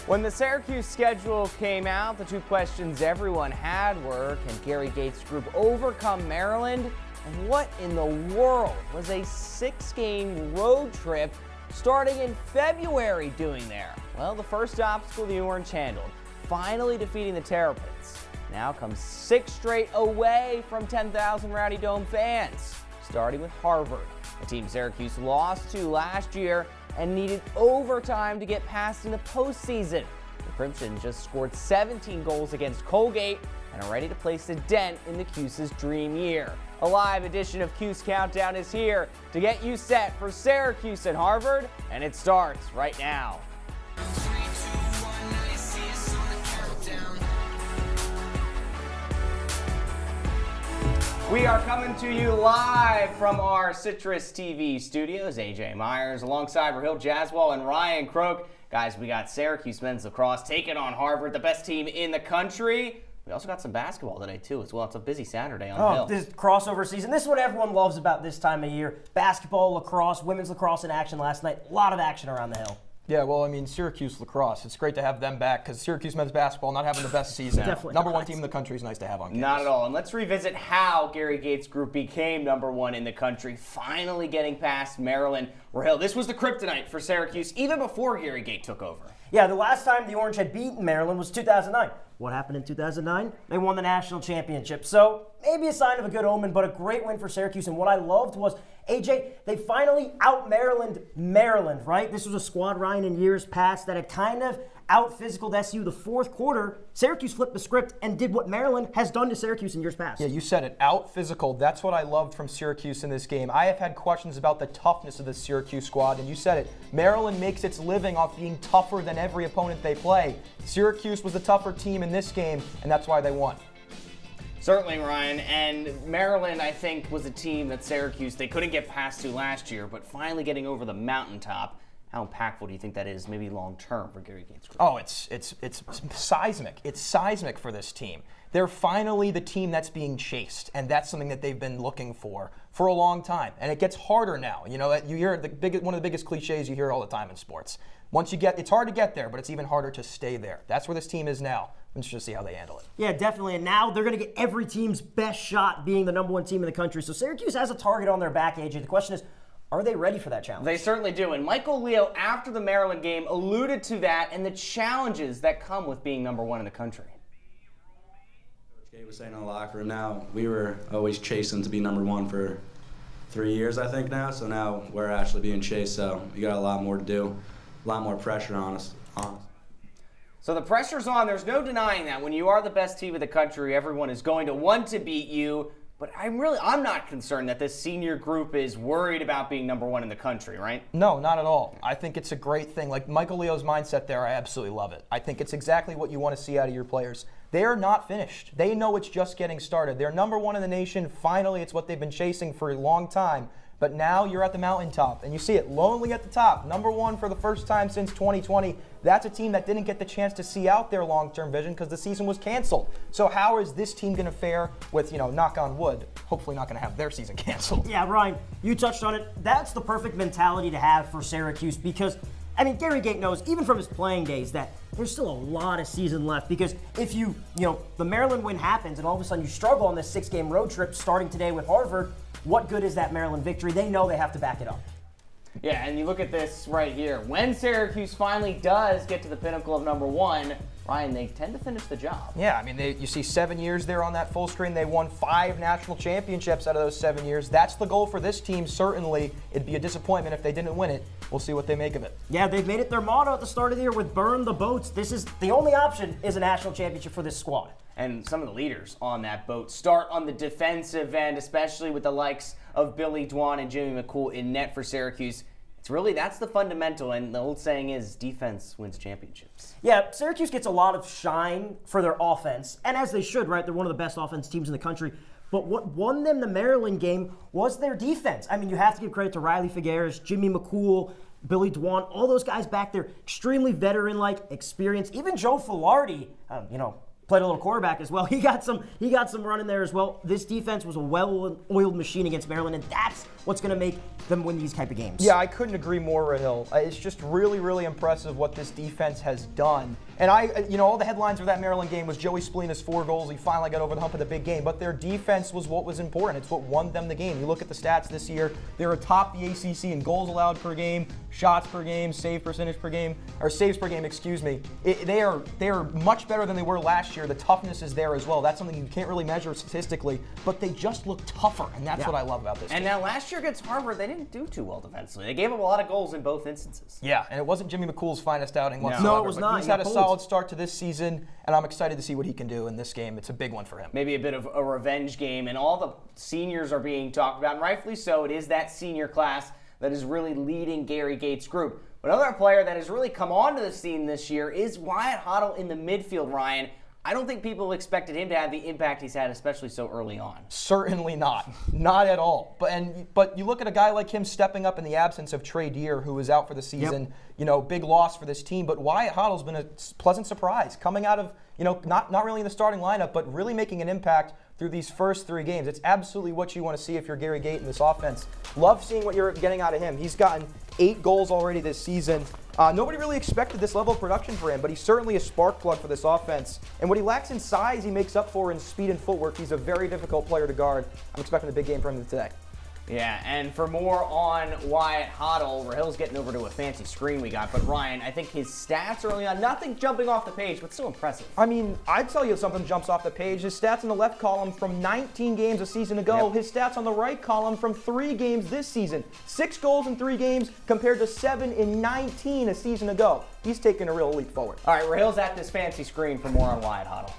When the Syracuse schedule came out, the two questions everyone had were, can Gary Gates' group overcome Maryland? And what in the world was a 6-game road trip starting in February doing there? Well, the first obstacle the Orange handled, finally defeating the Terrapins. Now comes 6 straight away from 10,000 Rowdy Dome fans, starting with Harvard, a team Syracuse lost to last year and needed overtime to get past in the postseason. The Crimson just scored 17 goals against Colgate and are ready to place a dent in the Cuse's dream year. A live edition of Cuse Countdown is here to get you set for Syracuse and Harvard, and it starts right now. We are coming to you live from our CitrusTV studios. AJ Myers alongside Rahill, Jaiswall, and Ryan Croke. Guys, we got Syracuse men's lacrosse taking on Harvard, the best team in the country. We also got some basketball today, too, as well. It's a busy Saturday on the Hill. This crossover season. This is what everyone loves about this time of year. Basketball, lacrosse, women's lacrosse in action last night. A lot of action around the Hill. Yeah, well, I mean, Syracuse lacrosse. It's great to have them back because Syracuse men's basketball not having the best season. Definitely Number not. one team in the country is nice to have on campus. Not at all. And let's revisit how Gary Gates' group became number one in the country, finally getting past Maryland. Rahill, this was the kryptonite for Syracuse even before Gary Gates took over. Yeah, the last time the Orange had beaten Maryland was 2009. What happened in 2009? They won the national championship. So maybe a sign of a good omen, but a great win for Syracuse. And what I loved was, AJ, they finally out-Maryland, right? This was a squad, Ryan, in years past that had kind of out-physicaled SU. The fourth quarter, Syracuse flipped the script and did what Maryland has done to Syracuse in years past. Yeah, you said it, out-physical. That's what I loved from Syracuse in this game. I have had questions about the toughness of the Syracuse squad, and you said it. Maryland makes its living off being tougher than every opponent they play. Syracuse was the tougher team in this game, and that's why they won. Certainly, Ryan, and Maryland, I think, was a team that Syracuse, they couldn't get past to last year, but finally getting over the mountaintop. How impactful do you think that is, maybe long-term for Gary Gates' group? Oh, it's seismic. It's seismic for this team. They're finally the team that's being chased, and that's something that they've been looking for a long time. And it gets harder now. You know, you hear one of the biggest cliches you hear all the time in sports. Once you get, it's hard to get there, but it's even harder to stay there. That's where this team is now. I'm interested to see how they handle it. Yeah, definitely. And now they're going to get every team's best shot being the number one team in the country. So Syracuse has a target on their back, AJ. The question is, are they ready for that challenge? They certainly do. And Michael Leo, after the Maryland game, alluded to that and the challenges that come with being number one in the country. Coach Gate was saying in the locker room now, we were always chasing to be number one for 3 years, I think, now. So now we're actually being chased. So we got a lot more to do, a lot more pressure on us. So the pressure's on. There's no denying that. When you are the best team in the country, everyone is going to want to beat you. But I'm not concerned that this senior group is worried about being number one in the country, right? No, not at all. I think it's a great thing. Like Michael Leo's mindset there, I absolutely love it. I think it's exactly what you want to see out of your players. They are not finished. They know it's just getting started. They're number one in the nation. Finally, it's what they've been chasing for a long time. But now you're at the mountaintop, and you see it lonely at the top. Number one for the first time since 2020. That's a team that didn't get the chance to see out their long-term vision because the season was canceled. So how is this team going to fare with, knock on wood, hopefully not going to have their season canceled? Yeah, Ryan, you touched on it. That's the perfect mentality to have for Syracuse because, Gary Gate knows, even from his playing days, that there's still a lot of season left because if the Maryland win happens and all of a sudden you struggle on this 6-game road trip starting today with Harvard, what good is that Maryland victory? They know they have to back it up. Yeah, and you look at this right here. When Syracuse finally does get to the pinnacle of number one, Ryan, they tend to finish the job. Yeah, you see 7 years there on that full screen. They won 5 national championships out of those 7 years. That's the goal for this team, certainly. It'd be a disappointment if they didn't win it. We'll see what they make of it. Yeah, they've made it their motto at the start of the year with burn the boats. This is the only option is a national championship for this squad. And some of the leaders on that boat start on the defensive end, especially with the likes of Billy Dwan and Jimmy McCool in net for Syracuse. That's the fundamental, and the old saying is defense wins championships. Yeah, Syracuse gets a lot of shine for their offense, and as they should, right? They're one of the best offense teams in the country. But what won them the Maryland game was their defense. You have to give credit to Riley Figueres, Jimmy McCool, Billy Dwan, all those guys back there, extremely veteran-like, experienced. Even Joe Filardi, played a little quarterback as well. He got some run in there as well. This defense was a well-oiled machine against Maryland, and that's what's going to make them win these type of games. Yeah, I couldn't agree more, Rahill. It's just really, really impressive what this defense has done. And all the headlines of that Maryland game was Joey Splina's 4 goals. He finally got over the hump of the big game. But their defense was what was important. It's what won them the game. You look at the stats this year, they're atop the ACC in goals allowed per game, shots per game, save percentage per game, or saves per game, excuse me. They are much better than they were last year. The toughness is there as well. That's something you can't really measure statistically, but they just look tougher, and that's what I love about this team. And now last year against Harvard, they didn't do too well defensively. They gave up a lot of goals in both instances. Yeah, and it wasn't Jimmy McCool's finest outing whatsoever. No, it was not. He's had a solid start to this season, and I'm excited to see what he can do in this game. It's a big one for him. Maybe a bit of a revenge game, and all the seniors are being talked about, and rightfully so. It is that senior class that is really leading Gary Gates' group. But another player that has really come onto the scene this year is Wyatt Hoddle in the midfield, Ryan. I don't think people expected him to have the impact he's had, especially so early on. Certainly not. Not at all. But you look at a guy like him stepping up in the absence of Trey Deer, who was out for the season. Big loss for this team. But Wyatt Hoddle's been a pleasant surprise, coming out of, not really in the starting lineup, but really making an impact through these first 3 games. It's absolutely what you want to see if you're Gary Gate in this offense. Love seeing what you're getting out of him. He's gotten 8 goals already this season. Nobody really expected this level of production for him, but he's certainly a spark plug for this offense. And what he lacks in size, he makes up for in speed and footwork. He's a very difficult player to guard. I'm expecting a big game from him today. Yeah, and for more on Wyatt Hoddle, Rahill's getting over to a fancy screen we got. But Ryan, I think his stats early on, nothing jumping off the page, but still impressive. I mean, I'd tell you something jumps off the page. His stats in the left column from 19 games a season ago. His stats on the right column from 3 games this season. 6 goals in 3 games compared to 7 in 19 a season ago. He's taking a real leap forward. All right, Rahill's at this fancy screen for more on Wyatt Hoddle.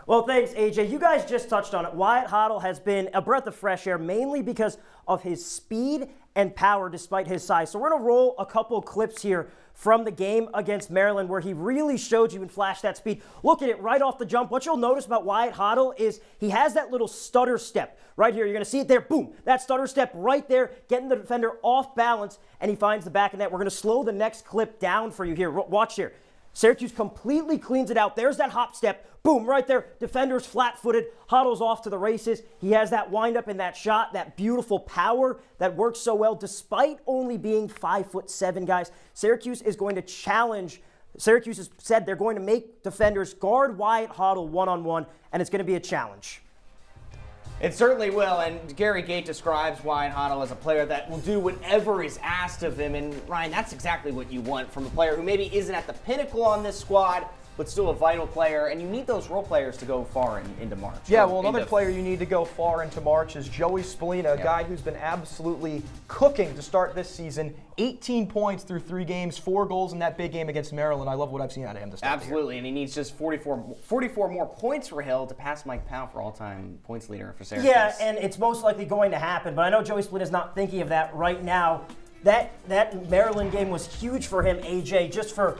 Well, thanks, AJ. You guys just touched on it. Wyatt Hoddle has been a breath of fresh air, mainly because of his speed and power despite his size. So we're going to roll a couple clips here from the game against Maryland where he really showed you and flashed that speed. Look at it right off the jump. What you'll notice about Wyatt Hoddle is he has that little stutter step right here. You're going to see it there. Boom. That stutter step right there, getting the defender off balance, and he finds the back of net. We're going to slow the next clip down for you here. Watch here. Syracuse completely cleans it out. There's that hop step. Boom, right there. Defender's flat-footed. Hoddle's off to the races. He has that wind-up in that shot, that beautiful power that works so well despite only being 5'7", guys. Syracuse is going to challenge. Syracuse has said they're going to make defenders guard Wyatt Hoddle one-on-one, and it's going to be a challenge. It certainly will, and Gary Gate describes Wyatt Hoddle as a player that will do whatever is asked of him, and Ryan, that's exactly what you want from a player who maybe isn't at the pinnacle on this squad, but still a vital player, and you need those role players to go far into March. Yeah, well, another player you need to go far into March is Joey Splina, a guy who's been absolutely cooking to start this season. 18 points through 3 games, 4 goals in that big game against Maryland. I love what I've seen out of him this start. Absolutely, and he needs just 44 more points for Rahill to pass Mike Powell for all-time points leader for Syracuse. Yeah, and it's most likely going to happen, but I know Joey Splina's not thinking of that right now. That Maryland game was huge for him, AJ, just for,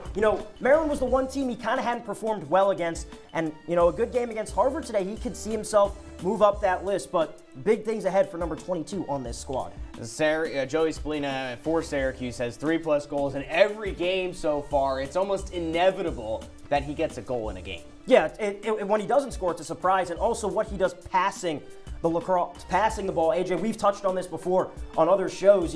Maryland was the one team he kind of hadn't performed well against. And, a good game against Harvard today, he could see himself move up that list. But big things ahead for number 22 on this squad. Joey Splina for Syracuse has 3+ goals in every game so far. It's almost inevitable that he gets a goal in a game. Yeah, when he doesn't score, it's a surprise. And also what he does passing the Lacrosse, passing the ball. AJ, we've touched on this before on other shows.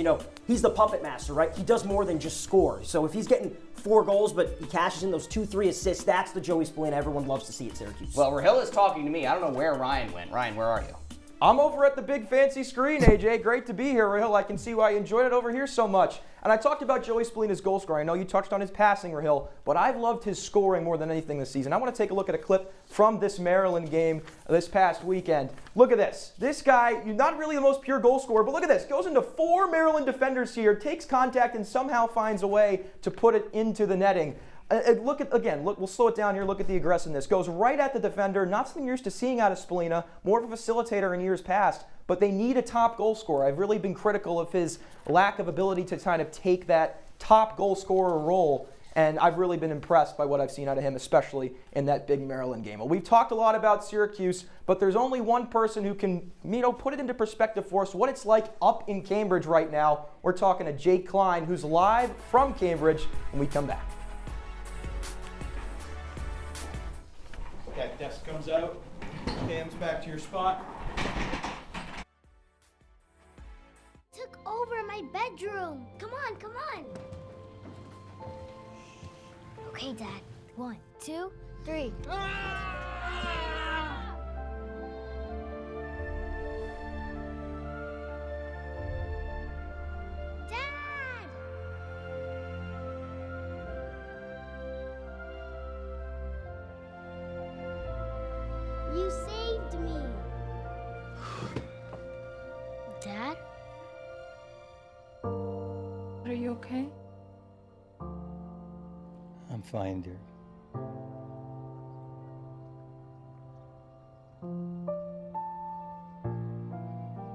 He's the puppet master, right? He does more than just score. So if he's getting 4 goals, but he cashes in those 2-3 assists, that's the Joey Splina everyone loves to see at Syracuse. Well, Rahill is talking to me. I don't know where Ryan went. Ryan, where are you? I'm over at the big fancy screen, AJ. Great to be here, Rahill. I can see why you enjoyed it over here so much. And I talked about Joey Splina's goal scoring. I know you touched on his passing, Rahill, but I've loved his scoring more than anything this season. I want to take a look at a clip from this Maryland game this past weekend. Look at this. This guy, not really the most pure goal scorer, but look at this. Goes into 4 Maryland defenders here, takes contact, and somehow finds a way to put it into the netting. Look, we'll slow it down here. Look at the aggressiveness. Goes right at the defender. Not something you're used to seeing out of Splina. More of a facilitator in years past. But they need a top goal scorer. I've really been critical of his lack of ability to kind of take that top goal scorer role. And I've really been impressed by what I've seen out of him, especially in that big Maryland game. Well, we've talked a lot about Syracuse, but there's only one person who can, put it into perspective for us, what it's like up in Cambridge right now. We're talking to Jake Klein, who's live from Cambridge, when we come back. Okay, desk comes out, Cam's back to your spot. my bedroom. Come on, come on. Okay, Dad. 1, 2, 3. Dad! You saved me. Dad? Are you okay? I'm fine, dear.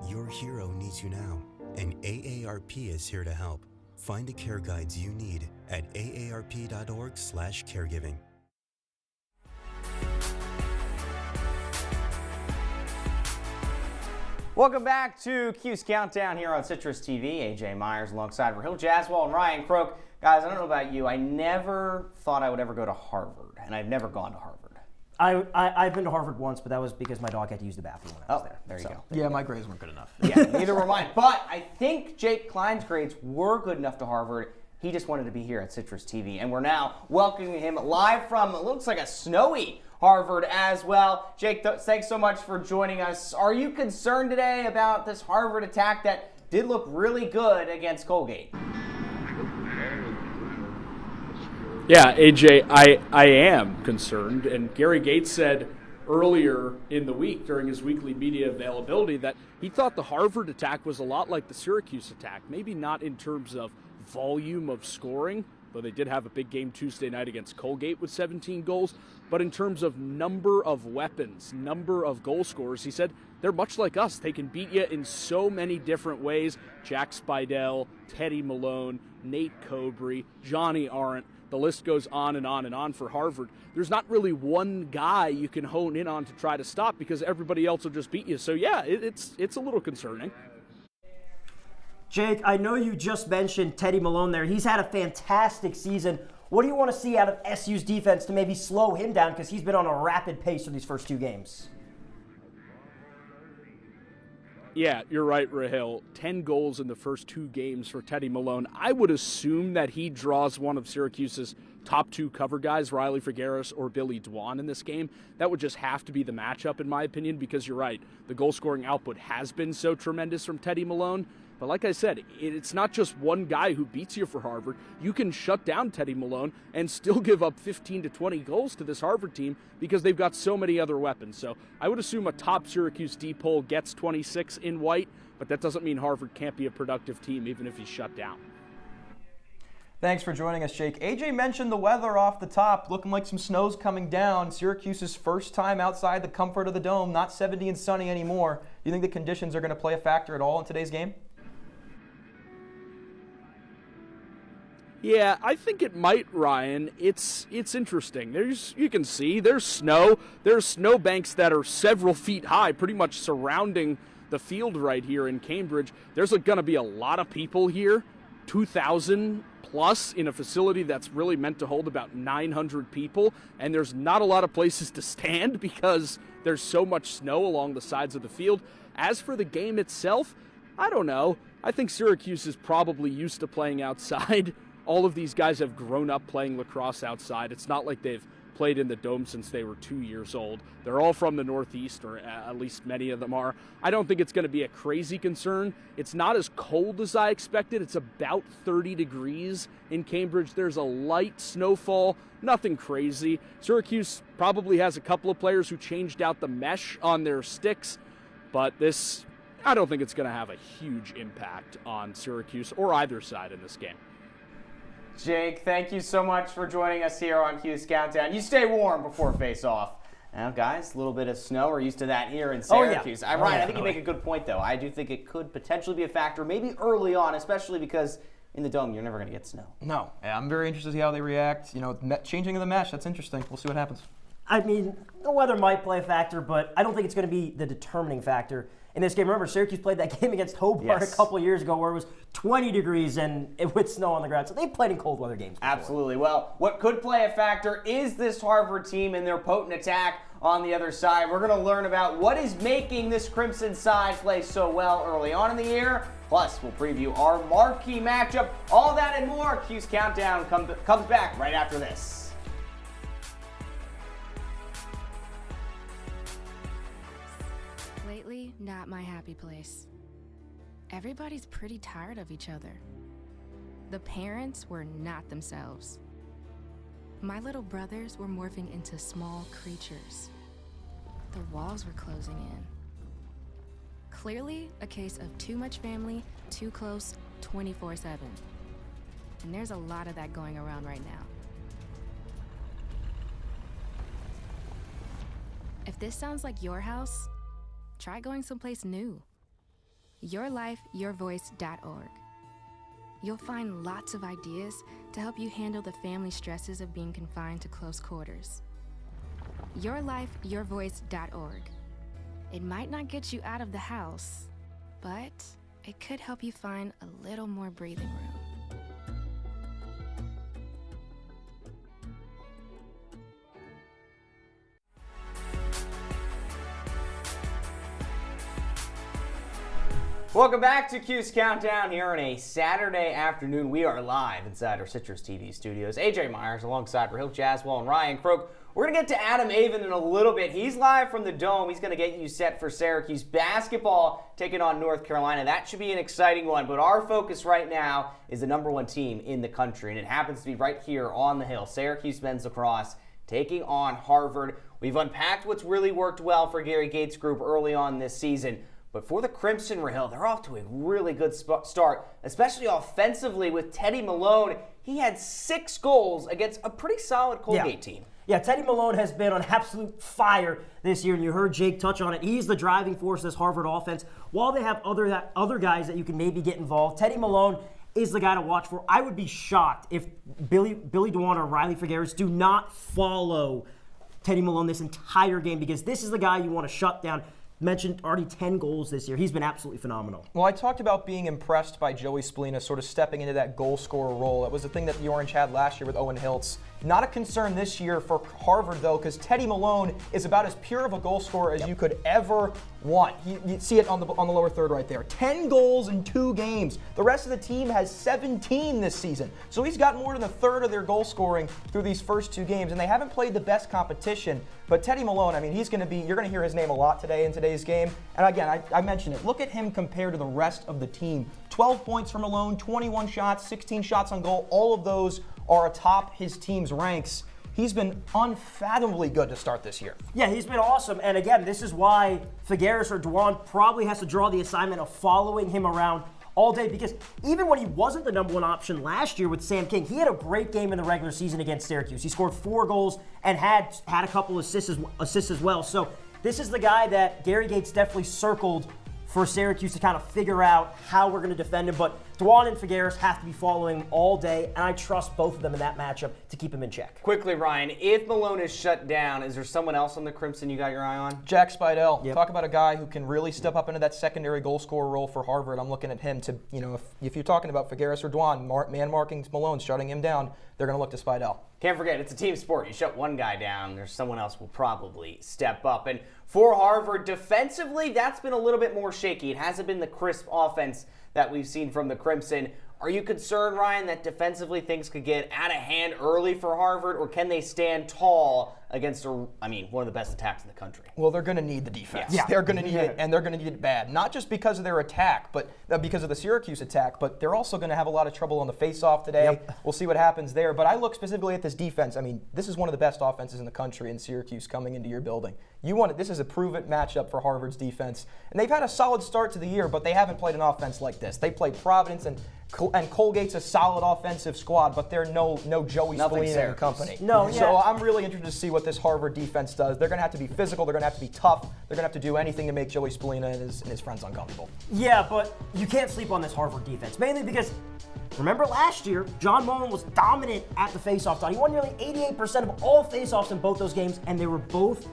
Your hero needs you now, and AARP is here to help. Find the care guides you need at aarp.org/caregiving. Welcome back to Cuse Countdown here on Citrus TV. AJ Myers alongside Rahill, Jaiswall, and Ryan Croke. Guys, I don't know about you. I never thought I would ever go to Harvard, and I've never gone to Harvard. I've been to Harvard once, but that was because my dog had to use the bathroom when I was there. There you go. Yeah, my grades weren't good enough. Yeah, neither were mine. But I think Jake Klein's grades were good enough to Harvard. He just wanted to be here at Citrus TV, and we're now welcoming him live from, it looks like a snowy Harvard as well. Jake, thanks so much for joining us. Are you concerned today about this Harvard attack that did look really good against Colgate? Yeah, AJ, I am concerned. And Gary Gates said earlier in the week during his weekly media availability that he thought the Harvard attack was a lot like the Syracuse attack. Maybe not in terms of volume of scoring, though they did have a big game Tuesday night against Colgate with 17 goals, but in terms of number of weapons, number of goal scorers, he said they're much like us. They can beat you in so many different ways. Jack Spidell, Teddy Malone, Nate Cobry, Johnny Arendt. The list goes on and on and on for Harvard. There's not really one guy you can hone in on to try to stop because everybody else will just beat you. So yeah, it's a little concerning. Jake, I know you just mentioned Teddy Malone there. He's had a fantastic season. What do you want to see out of SU's defense to maybe slow him down because he's been on a rapid pace for these first 2 games? Yeah, you're right, Rahill. 10 goals in the first 2 games for Teddy Malone. I would assume that he draws one of Syracuse's top 2 cover guys, Riley Figueres or Billy Dwan in this game. That would just have to be the matchup, in my opinion, because you're right. The goal-scoring output has been so tremendous from Teddy Malone. But like I said, it's not just one guy who beats you for Harvard. You can shut down Teddy Malone and still give up 15 to 20 goals to this Harvard team because they've got so many other weapons. So I would assume a top Syracuse D-pole gets 26 in white, but that doesn't mean Harvard can't be a productive team even if he's shut down. Thanks for joining us, Jake. AJ mentioned the weather off the top, looking like some snow's coming down. Syracuse's first time outside the comfort of the dome, not 70 and sunny anymore. Do you think the conditions are going to play a factor at all in today's game? Yeah, I think it might, Ryan. It's interesting. You can see there's snow. There's snow banks that are several feet high, pretty much surrounding the field right here in Cambridge. There's going to be a lot of people here, 2,000 plus in a facility that's really meant to hold about 900 people, and there's not a lot of places to stand because there's so much snow along the sides of the field. As for the game itself, I don't know. I think Syracuse is probably used to playing outside. All of these guys have grown up playing lacrosse outside. It's not like they've played in the dome since they were 2 years old. They're all from the Northeast, or at least many of them are. I don't think it's going to be a crazy concern. It's not as cold as I expected. It's about 30 degrees in Cambridge. There's a light snowfall, nothing crazy. Syracuse probably has a couple of players who changed out the mesh on their sticks, but I don't think it's going to have a huge impact on Syracuse or either side in this game. Jake, thank you so much for joining us here on Cuse Countdown. You stay warm before face-off. Now, guys, a little bit of snow. We're used to that here in Syracuse. Ryan, I think you make a good point, though. I do think it could potentially be a factor, maybe early on, especially because in the dome, you're never going to get snow. No. Yeah, I'm very interested to see how they react. Changing of the mesh, that's interesting. We'll see what happens. I mean, the weather might play a factor, but I don't think it's going to be the determining factor in this game. Remember, Syracuse played that game against Hobart a couple of years ago where it was 20 degrees and with snow on the ground. So they've played in cold weather games before. Absolutely. Well, what could play a factor is this Harvard team and their potent attack On the other side, we're going to learn about what is making this Crimson side play so well early on in the year. Plus, we'll preview our marquee matchup. All that and more. Cuse Countdown comes back right after this. Lately, not my happy place. Everybody's pretty tired of each other. The parents were not themselves. My little brothers were morphing into small creatures. The walls were closing in. Clearly a case of too much family, too close, 24/7. And there's a lot of that going around right now. If this sounds like your house, try going someplace new. YourLifeYourVoice.org. You'll find lots of ideas to help you handle the family stresses of being confined to close quarters. YourLifeYourVoice.org. It might not get you out of the house, but it could help you find a little more breathing room. Welcome back to Cuse Countdown here on a Saturday afternoon. We are live inside our CitrusTV studios. AJ Myers alongside Rahill, Jaiswall, and Ryan Croke. We're going to get to Adam Avon in a little bit. He's live from the Dome. He's going to get you set for Syracuse basketball taking on North Carolina. That should be an exciting one, but our focus right now is the #1 team in the country, and it happens to be right here on the Hill. Syracuse men's lacrosse taking on Harvard. We've unpacked what's really worked well for Gary Gates' group early on this season. But for the Crimson, Rahill, they're off to a really good start, especially offensively with Teddy Malone. He had 6 goals against a pretty solid Colgate team. Yeah, Teddy Malone has been on absolute fire this year, and you heard Jake touch on it. He's the driving force of this Harvard offense. While they have other guys that you can maybe get involved, Teddy Malone is the guy to watch for. I would be shocked if Billy Dwan or Riley Figueres do not follow Teddy Malone this entire game, because this is the guy you want to shut down. Mentioned already 10 goals this year. He's been absolutely phenomenal. Well, I talked about being impressed by Joey Spallina sort of stepping into that goal scorer role. That was the thing that the Orange had last year with Owen Hiltz. Not a concern this year for Harvard, though, because Teddy Malone is about as pure of a goal scorer as you could ever want. You see it on the lower third right there. 10 goals in 2 games. The rest of the team has 17 this season. So he's got more than a third of their goal scoring through these first 2 games, and they haven't played the best competition. But Teddy Malone, I mean, you're going to hear his name a lot today in today's game. And again, I mentioned it. Look at him compared to the rest of the team. 12 points for Malone, 21 shots, 16 shots on goal. All of those are atop his team's ranks. He's been unfathomably good to start this year. Yeah, he's been awesome. And again, this is why Figueres or Dwan probably has to draw the assignment of following him around all day, because even when he wasn't the #1 option last year with Sam King, he had a great game in the regular season against Syracuse. He scored 4 goals and had a couple assists as well. So this is the guy that Gary Gates definitely circled for Syracuse to kind of figure out how we're going to defend him. But Dwan and Figueres have to be following him all day, and I trust both of them in that matchup to keep him in check. Quickly, Ryan, if Malone is shut down, is there someone else on the Crimson you got your eye on? Jack Spidell. Yep. Talk about a guy who can really step up into that secondary goal scorer role for Harvard. I'm looking at him to, if you're talking about Figueres or Dwan, man marking Malone, shutting him down, they're going to look to Spidell. Can't forget, it's a team sport. You shut one guy down, there's someone else will probably step up. And for Harvard, defensively, that's been a little bit more shaky. It hasn't been the crisp offense that we've seen from the Crimson. Are you concerned, Ryan, that defensively things could get out of hand early for Harvard, or can they stand tall against, one of the best attacks in the country? Well, they're going to need the defense. Yeah. They're going to need it, and they're going to need it bad. Not just because of their attack, but because of the Syracuse attack, but they're also going to have a lot of trouble on the face-off today. Yep. We'll see what happens there. But I look specifically at this defense. I mean, this is one of the best offenses in the country in Syracuse coming into your building. This is a prove-it matchup for Harvard's defense. And they've had a solid start to the year, but they haven't played an offense like this. They played Providence, and Colgate's a solid offensive squad, but they're no Joey Spallina and company. No, yeah. So I'm really interested to see what this Harvard defense does. They're going to have to be physical. They're going to have to be tough. They're going to have to do anything to make Joey Spallina and his friends uncomfortable. Yeah, but you can't sleep on this Harvard defense, mainly because remember last year, John Mullen was dominant at the faceoff dot. He won nearly 88% of all faceoffs in both those games, and they were both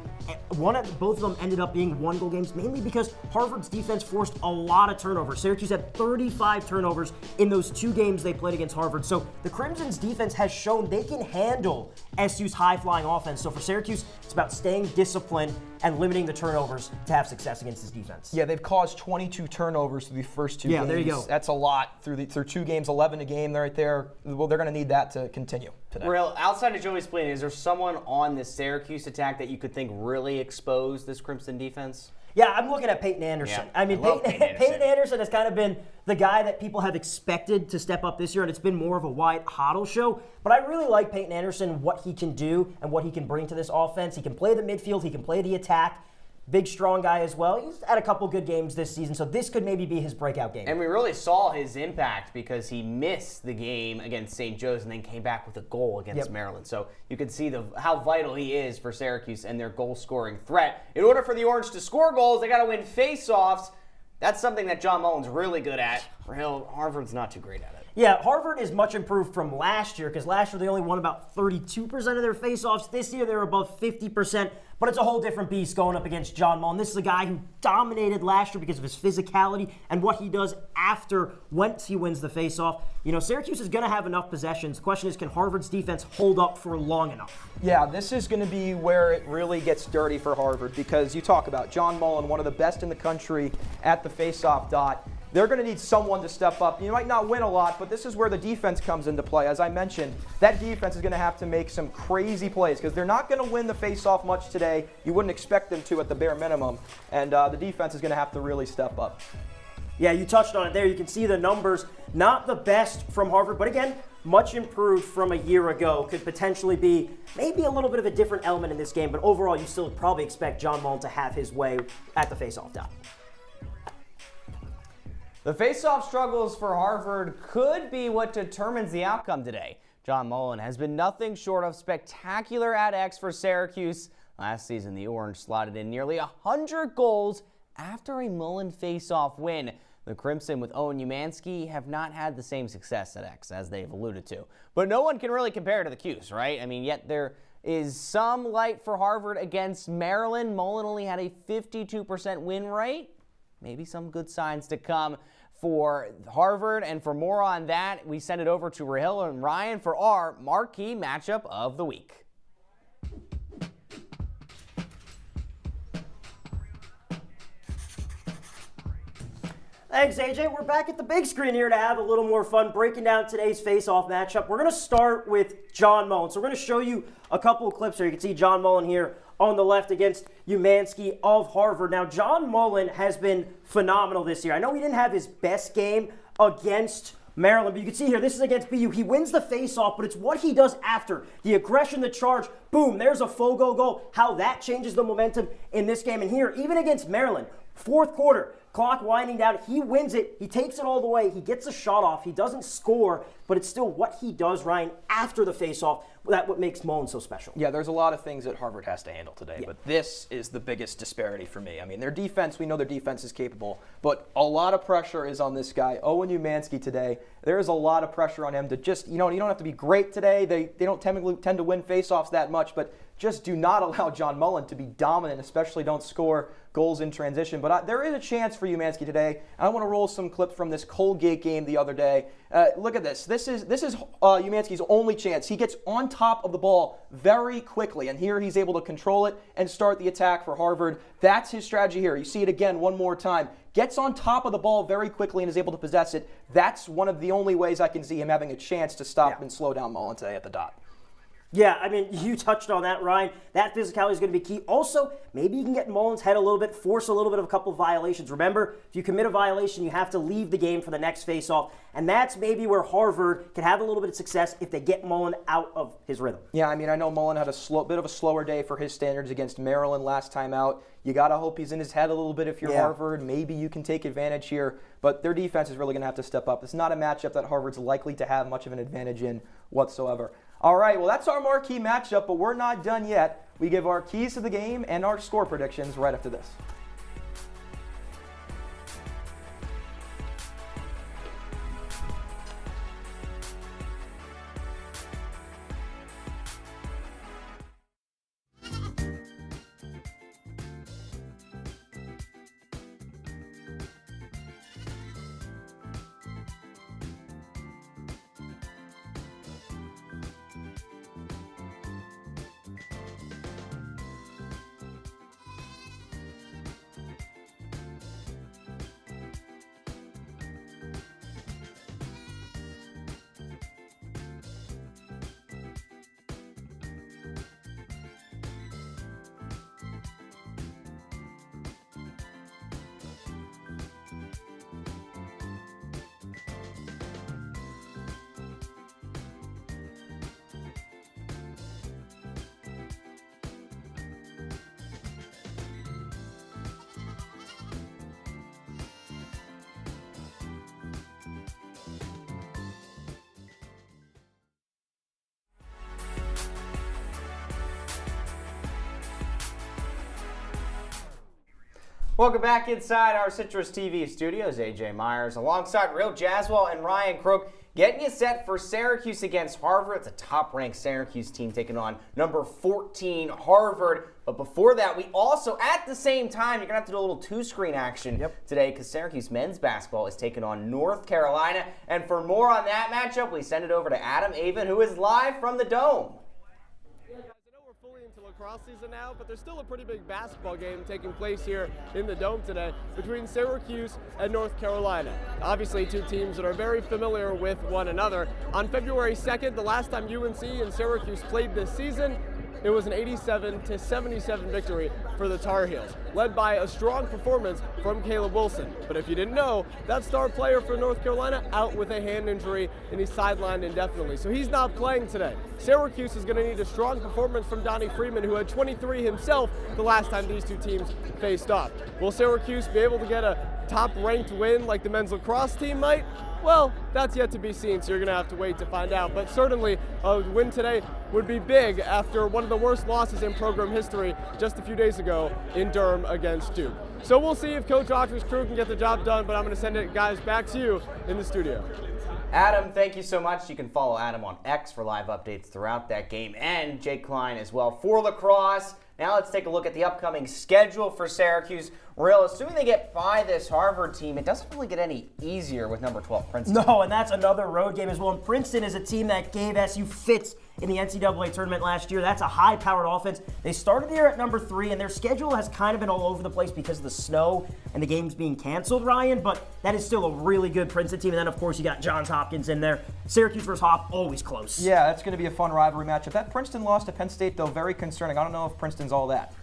Both of them ended up being 1-goal games, mainly because Harvard's defense forced a lot of turnovers. Syracuse had 35 turnovers in those 2 games they played against Harvard. So the Crimson's defense has shown they can handle SU's high-flying offense. So for Syracuse, it's about staying disciplined and limiting the turnovers to have success against his defense. Yeah, they've caused 22 turnovers through the first 2 games. Yeah, there you go. That's a lot through 2 games, 11 a game. They're right there. Well, they're going to need that to continue today. Rahill, outside of Joey Spillane, is there someone on this Syracuse attack that you could think really exposed this Crimson defense? Yeah, I'm looking at Peyton Anderson. Yeah, I mean, Peyton Anderson has kind of been the guy that people have expected to step up this year, and it's been more of a Wyatt Hoddle show. But I really like Peyton Anderson, what he can do and what he can bring to this offense. He can play the midfield. He can play the attack. Big, strong guy as well. He's had a couple good games this season, so this could maybe be his breakout game. And we really saw his impact because he missed the game against St. Joe's and then came back with a goal against Maryland. So you can see how vital he is for Syracuse and their goal-scoring threat. In order for the Orange to score goals, they got to win face-offs. That's something that John Mullen's really good at. Rahill, Harvard's not too great at it. Yeah, Harvard is much improved from last year because last year they only won about 32% of their face-offs. This year they're above 50%, but it's a whole different beast going up against John Mullen. This is a guy who dominated last year because of his physicality and what he does once he wins the face-off. You know, Syracuse is going to have enough possessions. The question is, can Harvard's defense hold up for long enough? Yeah, this is going to be where it really gets dirty for Harvard because you talk about John Mullen, one of the best in the country at the face-off dot. They're going to need someone to step up. You might not win a lot, but this is where the defense comes into play. As I mentioned, that defense is going to have to make some crazy plays because they're not going to win the face-off much today. You wouldn't expect them to at the bare minimum, and the defense is going to have to really step up. Yeah, you touched on it there. You can see the numbers, not the best from Harvard, but again, much improved from a year ago. Could potentially be maybe a little bit of a different element in this game, but overall, you still probably expect John Mullen to have his way at the face-off dot. The face-off struggles for Harvard could be what determines the outcome today. John Mullen has been nothing short of spectacular at X for Syracuse. Last season, the Orange slotted in nearly 100 goals after a Mullen face-off win. The Crimson with Owen Umansky have not had the same success at X, as they've alluded to. But no one can really compare to the Cuse, right? I mean, yet there is some light for Harvard against Maryland. Mullen only had a 52% win rate. Maybe some good signs to come for Harvard. And for more on that, we send it over to Rahill and Ryan for our marquee matchup of the week. Thanks, AJ. We're back at the big screen here to have a little more fun breaking down today's face-off matchup. We're going to start with John Mullen. So we're going to show you a couple of clips here. You can see John Mullen here on the left against Umansky of Harvard. Now, John Mullen has been phenomenal this year. I know he didn't have his best game against Maryland, but you can see here, this is against BU. He wins the face-off, but it's what he does after. The aggression, the charge, boom, there's a Fogo goal. How that changes the momentum in this game. And here, even against Maryland, fourth quarter, clock winding down, he wins it, he takes it all the way, he gets a shot off, he doesn't score, but it's still what he does, Ryan, after the face-off, that's what makes Mullen so special. Yeah, there's a lot of things that Harvard has to handle today, but this is the biggest disparity for me. I mean, their defense, we know their defense is capable, but a lot of pressure is on this guy, Owen Umansky today. There is a lot of pressure on him to just, you don't have to be great today. They don't tend to win face-offs that much, but just do not allow John Mullen to be dominant, especially don't score goals in transition. But there is a chance for Umansky today. I want to roll some clips from this Colgate game the other day. Look at this. This is Umansky's only chance. He gets on top of the ball very quickly, and here he's able to control it and start the attack for Harvard. That's his strategy here. You see it again one more time. Gets on top of the ball very quickly and is able to possess it. That's one of the only ways I can see him having a chance to stop and slow down Mullen today at the dot. Yeah, I mean, you touched on that, Ryan. That physicality is going to be key. Also, maybe you can get in Mullen's head a little bit, force a little bit of a couple of violations. Remember, if you commit a violation, you have to leave the game for the next face-off. And that's maybe where Harvard can have a little bit of success if they get Mullen out of his rhythm. Yeah, I mean, I know Mullen had a bit of a slower day for his standards against Maryland last time out. You got to hope he's in his head a little bit if you're Harvard. Maybe you can take advantage here. But their defense is really going to have to step up. It's not a matchup that Harvard's likely to have much of an advantage in whatsoever. All right, well, that's our marquee matchup, but we're not done yet. We give our keys to the game and our score predictions right after this. Welcome back inside our Citrus TV studios. AJ Myers alongside Rahill, Jaiswall, and Ryan Croke getting you set for Syracuse against Harvard. It's a top-ranked Syracuse team taking on number 14 Harvard. But before that, we also, at the same time, you're going to have to do a little two-screen action today because Syracuse men's basketball is taking on North Carolina. And for more on that matchup, we send it over to Adam Avon, who is live from the Dome. Lacrosse season now, but there's still a pretty big basketball game taking place here in the Dome today between Syracuse and North Carolina. Obviously, two teams that are very familiar with one another. On February 2nd, the last time UNC and Syracuse played this season, it was an 87-77 victory for the Tar Heels, led by a strong performance from Caleb Wilson. But if you didn't know, that star player for North Carolina out with a hand injury and he's sidelined indefinitely. So he's not playing today. Syracuse is going to need a strong performance from Donnie Freeman, who had 23 himself the last time these two teams faced off. Will Syracuse be able to get a top-ranked win like the men's lacrosse team might? Well, that's yet to be seen, so you're going to have to wait to find out. But certainly, a win today would be big after one of the worst losses in program history just a few days ago in Durham against Duke. So we'll see if Coach Autry's crew can get the job done, but I'm going to send it, guys, back to you in the studio. Adam, thank you so much. You can follow Adam on X for live updates throughout that game, and Jake Klein as well for lacrosse. Now let's take a look at the upcoming schedule for Syracuse. Rahill, assuming they get by this Harvard team, it doesn't really get any easier with number 12 Princeton. No, and that's another road game as well. And Princeton is a team that gave SU fits in the NCAA tournament last year. That's a high-powered offense. They started the year at number 3, and their schedule has kind of been all over the place because of the snow and the games being canceled, Ryan. But that is still a really good Princeton team. And then, of course, you got Johns Hopkins in there. Syracuse versus Hop, always close. Yeah, that's going to be a fun rivalry matchup. That Princeton loss to Penn State, though, very concerning. I don't know if Princeton's all that.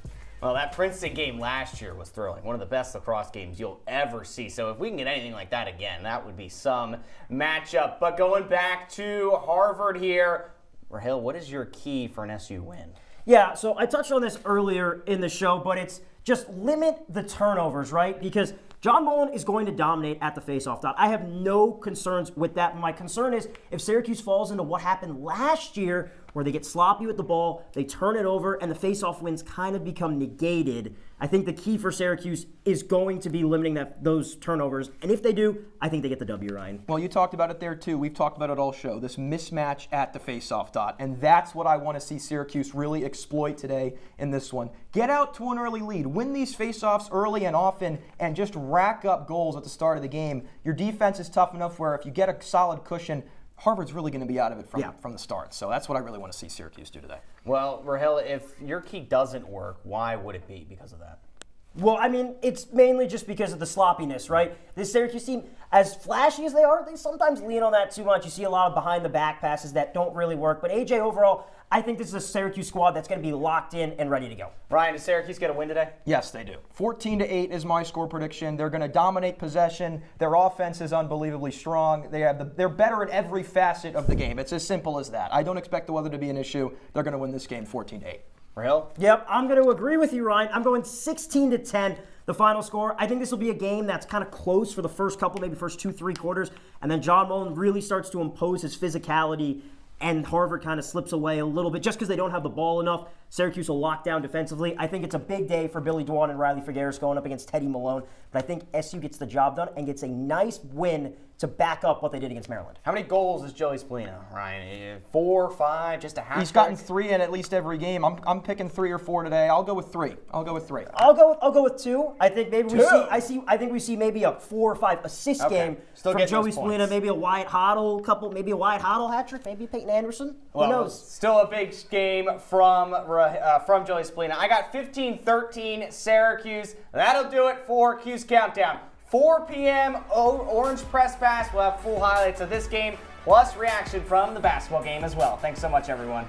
Well, that Princeton game last year was thrilling. One of the best lacrosse games you'll ever see. So if we can get anything like that again, that would be some matchup. But going back to Harvard here, Rahill, what is your key for an SU win? Yeah, so I touched on this earlier in the show, but it's just limit the turnovers, right? Because John Mullen is going to dominate at the faceoff dot. I have no concerns with that. My concern is if Syracuse falls into what happened last year, where they get sloppy with the ball, they turn it over, and the faceoff wins kind of become negated. I think the key for Syracuse is going to be limiting those turnovers. And if they do, I think they get the W, Ryan. Well, you talked about it there, too. We've talked about it all show, this mismatch at the faceoff dot. And that's what I want to see Syracuse really exploit today in this one. Get out to an early lead. Win these faceoffs early and often, and just rack up goals at the start of the game. Your defense is tough enough where if you get a solid cushion, Harvard's really going to be out of it from the start. So that's what I really want to see Syracuse do today. Well, Rahill, if your key doesn't work, why would it be because of that? Well, I mean, it's mainly just because of the sloppiness, right? This Syracuse team, as flashy as they are, they sometimes lean on that too much. You see a lot of behind-the-back passes that don't really work. But AJ, overall, I think this is a Syracuse squad that's going to be locked in and ready to go. Ryan, does Syracuse get a win today? Yes, they do. 14-8 is my score prediction. They're going to dominate possession. Their offense is unbelievably strong. They're better at every facet of the game. It's as simple as that. I don't expect the weather to be an issue. They're going to win this game 14-8. Rahill? Yep, I'm going to agree with you, Ryan. I'm going 16-10, the final score. I think this will be a game that's kind of close for the first couple, maybe first 2-3 quarters, and then John Mullen really starts to impose his physicality, and Harvard kind of slips away a little bit just because they don't have the ball enough. Syracuse will lock down defensively. I think it's a big day for Billy Dwan and Riley Figueres going up against Teddy Malone, but I think SU gets the job done and gets a nice win to back up what they did against Maryland. How many goals is Joey Spallina, Ryan? 4, 5, just a half? He's gotten 3 in at least every game. I'm picking 3 or 4 today. I'll go with 3. I'll go with 2. I think maybe we see maybe a 4 or 5 assist game from Joey Spallina. Maybe a Wyatt Hoddle maybe a Wyatt Hoddle hat trick. Maybe Peyton Anderson. Who knows? Still a big game from Joey Spallina. I got 15-13 Syracuse. That'll do it for Cuse Countdown. 4 p.m. Orange Press Pass. We'll have full highlights of this game, plus reaction from the basketball game as well. Thanks so much, everyone.